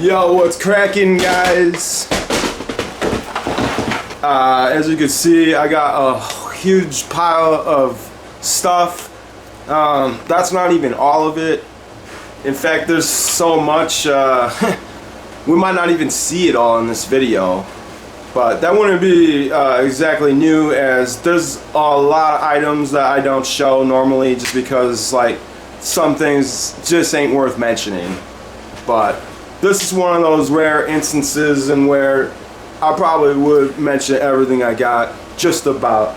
Yo, what's cracking, guys? As you can see, I got a huge pile of stuff. That's not even all of it. In fact, there's so much, we might not even see it all in this video. But that wouldn't be exactly new, as there's a lot of items that I don't show normally just because, like, some things just ain't worth mentioning. But this is one of those rare instances in where I probably would mention everything I got, just about.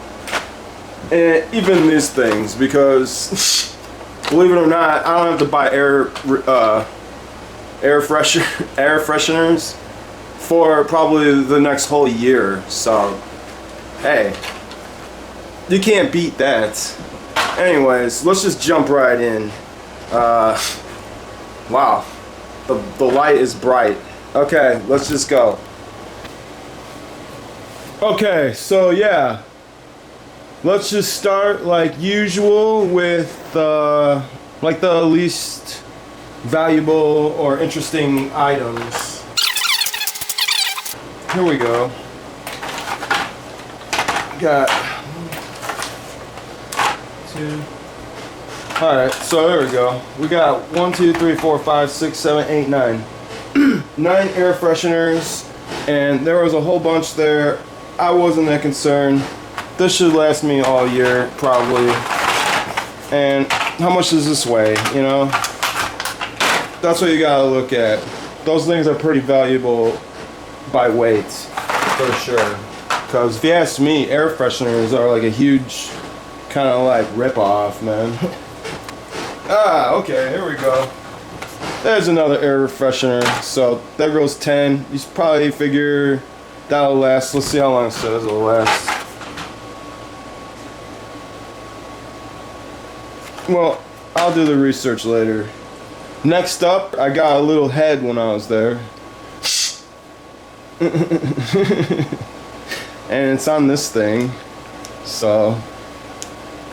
And even these things, because believe it or not, I don't have to buy air fresheners for probably the next whole year. So, hey, you can't beat that. Anyways, let's just jump right in. Wow, the light is bright. Okay, let's just go. Okay, so yeah, let's just start like usual with like the least valuable or interesting items. Here we go. Got 2. All right, so there we go. We got 1, 2, 3, 4, 5, 6, 7, 8, 9. 9 air fresheners, and there was a whole bunch there. I wasn't that concerned. This should last me all year, probably. And how much does this weigh, you know? That's what you gotta look at. Those things are pretty valuable by weight, for sure. Because if you ask me, air fresheners are like a huge kind of like rip-off, man. Okay, here we go. There's another air freshener. So there goes 10. You should probably figure that'll last. Let's see how long it says it'll last. Well, I'll do the research later. Next up, I got a little head when I was there. And it's on this thing. So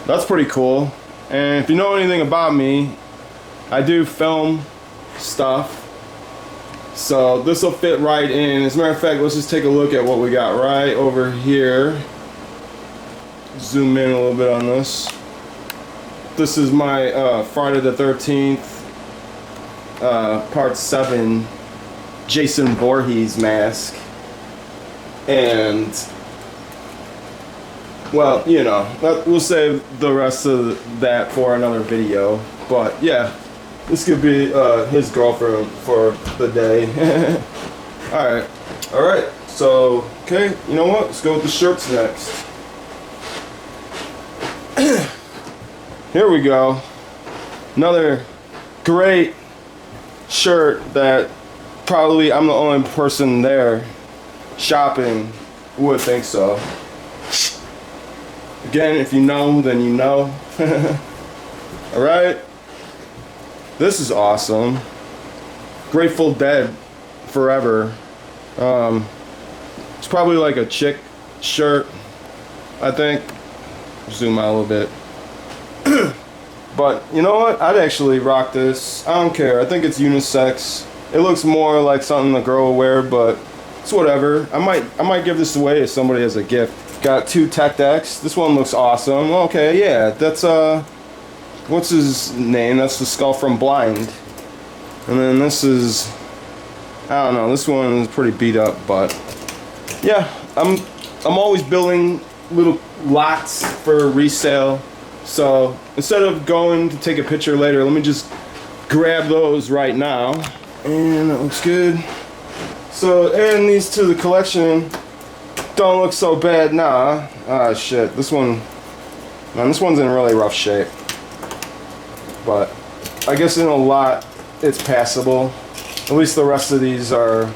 that's pretty cool. And if you know anything about me, I do film stuff. So this will fit right in. As a matter of fact, let's just take a look at what we got right over here. Zoom in a little bit on this. This is my Friday the 13th Part 7 Jason Voorhees mask. And, well, you know, we'll save the rest of that for another video. But yeah, this could be his girlfriend for the day. Alright, so, okay, you know what? Let's go with the shirts next. Here we go. Another great shirt that probably I'm the only person there shopping would think so. Again, if you know, then you know. Alright. This is awesome. Grateful Dead Forever. It's probably like a chick shirt, I think. Zoom out a little bit. But you know what? I'd actually rock this. I don't care. I think it's unisex. It looks more like something a girl will wear, but it's whatever. I might give this away if somebody has a gift. Got 2 Tech Decks. This one looks awesome. Okay, yeah, that's what's his name? That's the Skull from Blind. And then this is, I don't know, this one is pretty beat up, but yeah, I'm always building little lots for resale. So instead of going to take a picture later, let me just grab those right now. And that looks good. So adding these to the collection don't look so bad now. Ah, shit, this one, man, this one's in really rough shape. But I guess in a lot, it's passable. At least the rest of these are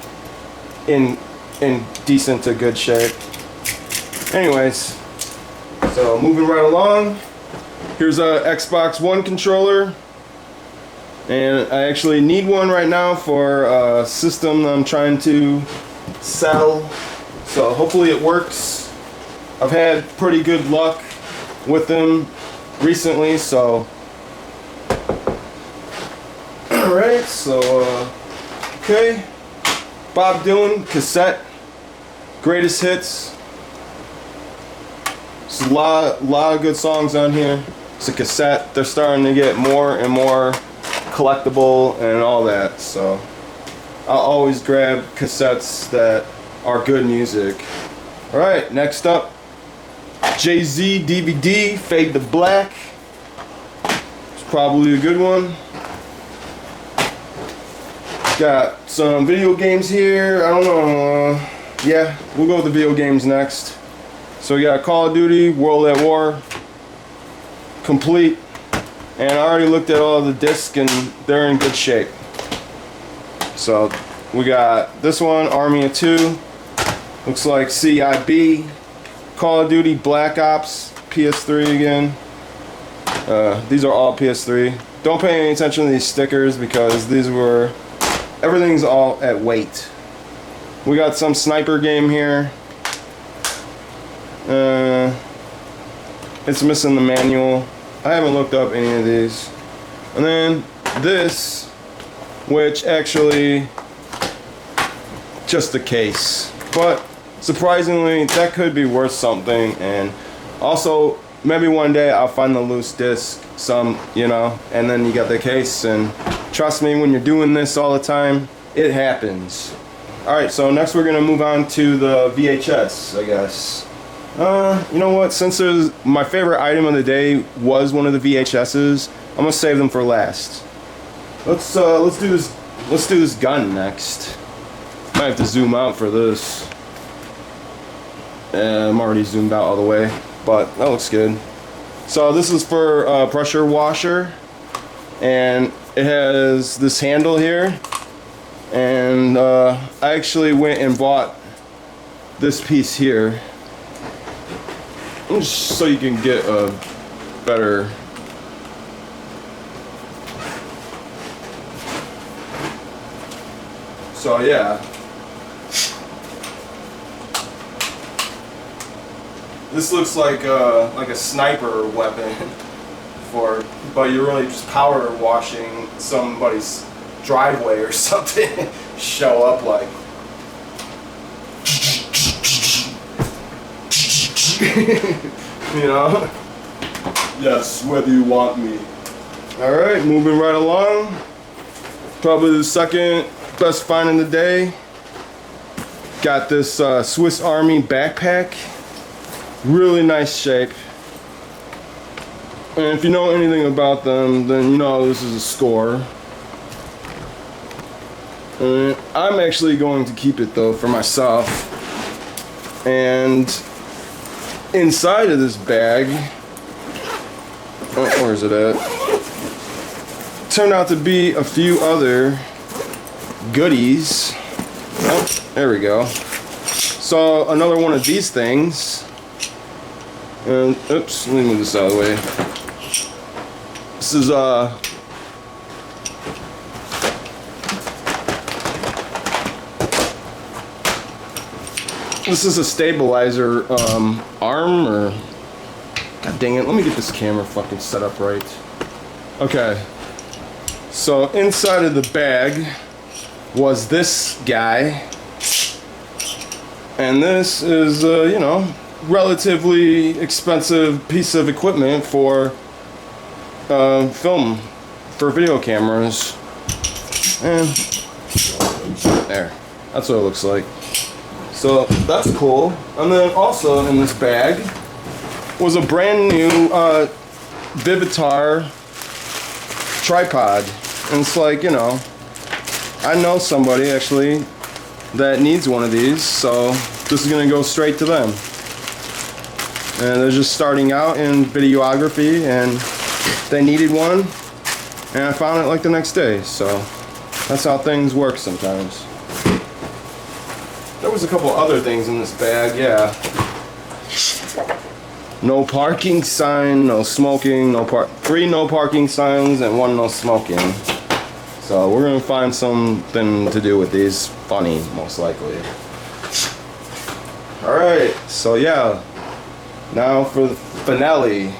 in decent to good shape. Anyways, so moving right along. Here's a Xbox One controller. And I actually need one right now for a system that I'm trying to sell. So hopefully it works. I've had pretty good luck with them recently, so alright, so okay, Bob Dylan cassette, greatest hits. There's a lot of good songs on here. It's a cassette. They're starting to get more and more collectible and all that. So I'll always grab cassettes that are good music. All right, next up, Jay-Z DVD, Fade to Black. It's probably a good one. Got some video games here. I don't know. Yeah, we'll go with the video games next. So we got Call of Duty, World at War, complete. And I already looked at all the discs and they're in good shape. So we got this one, Army of Two. Looks like CIB. Call of Duty, Black Ops, PS3 again. These are all PS3. Don't pay any attention to these stickers because everything's all at weight. We got some sniper game here. It's missing the manual. I haven't looked up any of these. And then this, which actually just the case, but surprisingly that could be worth something. And also maybe one day I'll find the loose disc, you know, and then you got the case. And trust me, when you're doing this all the time, it happens. Alright, so next we're gonna move on to the VHS, I guess. You know what? Since my favorite item of the day was one of the VHSs, I'm gonna save them for last. Let's do this. Let's do this gun next. Might have to zoom out for this. I'm already zoomed out all the way, but that looks good. So this is for pressure washer, and it has this handle here. And I actually went and bought this piece here, just so you can get a better. So yeah, this looks like a sniper weapon but you're really just power washing somebody's driveway or something. Show up like you know. Yes, whether you want me. Alright, moving right along. Probably the second best find in the day. Got this Swiss Army backpack. Really nice shape. And if you know anything about them, then you know this is a score. And I'm actually going to keep it though for myself. And inside of this bag, where is it at? Turned out to be a few other goodies. Oh, there we go. So another one of these things. And oops, let me move this out of the way. This is this is a stabilizer arm, or god dang it, let me get this camera fucking set up right. Okay, so inside of the bag was this guy, and this is you know, relatively expensive piece of equipment for film, for video cameras. And there, that's what it looks like. So that's cool. And then also in this bag was a brand new Vivitar tripod. And it's like, you know, I know somebody actually that needs one of these, so this is gonna go straight to them. And they're just starting out in videography and they needed one, and I found it like the next day. So that's how things work sometimes. There was a couple other things in this bag, yeah. No parking sign, no smoking, 3 no parking signs and 1 no smoking. So we're gonna find something to do with these funny, most likely. Alright, so yeah. Now for the finale.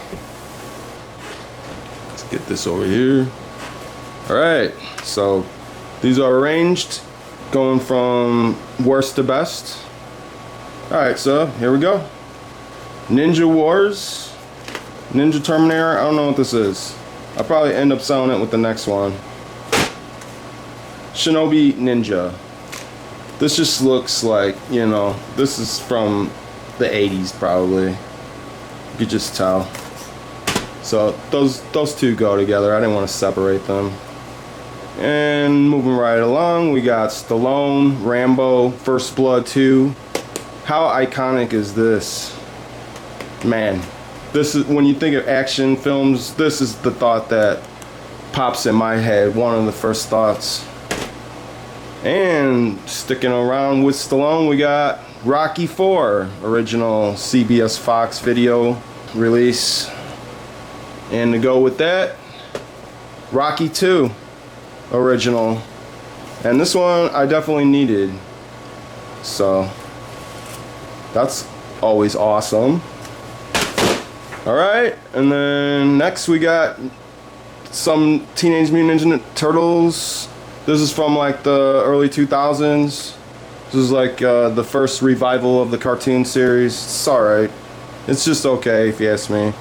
Let's get this over here. Alright, so these are arranged going from worst to best. Alright, so here we go. Ninja Wars, Ninja Terminator. I don't know what this is. I'll probably end up selling it with the next one. Shinobi Ninja. This just looks like, you know, this is from the 80s probably. You could just tell. So those two go together. I didn't want to separate them. And moving right along, we got Stallone, Rambo, First Blood 2. How iconic is this? Man, this is, when you think of action films, this is the thought that pops in my head, one of the first thoughts. And sticking around with Stallone, we got Rocky IV, original CBS Fox video release. And to go with that, Rocky II, original. And this one I definitely needed. So that's always awesome. Alright, and then next we got some Teenage Mutant Ninja Turtles. This is from like the early 2000s. This is like the first revival of the cartoon series. It's alright. It's just okay if you ask me.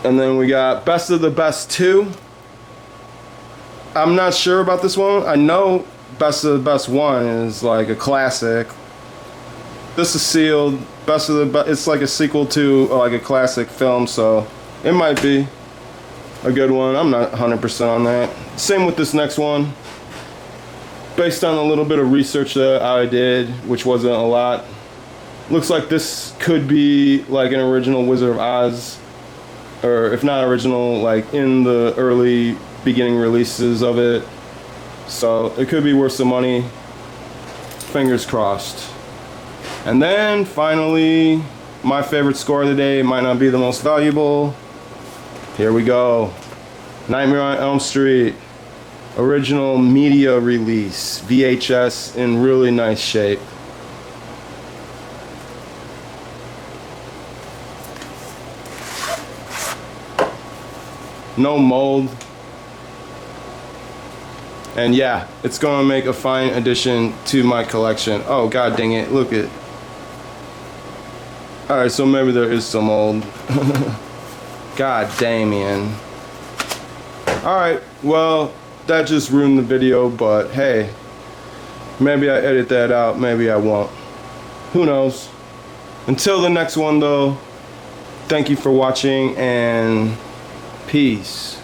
And then we got Best of the Best 2. I'm not sure about this one. I know Best of the Best 1 is like a classic. This is sealed. Best of the Best. It's like a sequel to like a classic film, so it might be a good one. I'm not 100% on that. Same with this next one. Based on a little bit of research that I did, which wasn't a lot. Looks like this could be like an original Wizard of Oz, or if not original, like in the early beginning releases of it. So it could be worth some money. Fingers crossed. And then finally, my favorite score of the day, might not be the most valuable. Here we go. Nightmare on Elm Street, original media release, VHS, in really nice shape. No mold. And yeah, it's gonna make a fine addition to my collection. Oh god dang it, look at. Alright, so maybe there is some mold. God dang, man. Alright, well, that just ruined the video, but hey, maybe I edit that out, maybe I won't. Who knows? Until the next one though, thank you for watching and peace.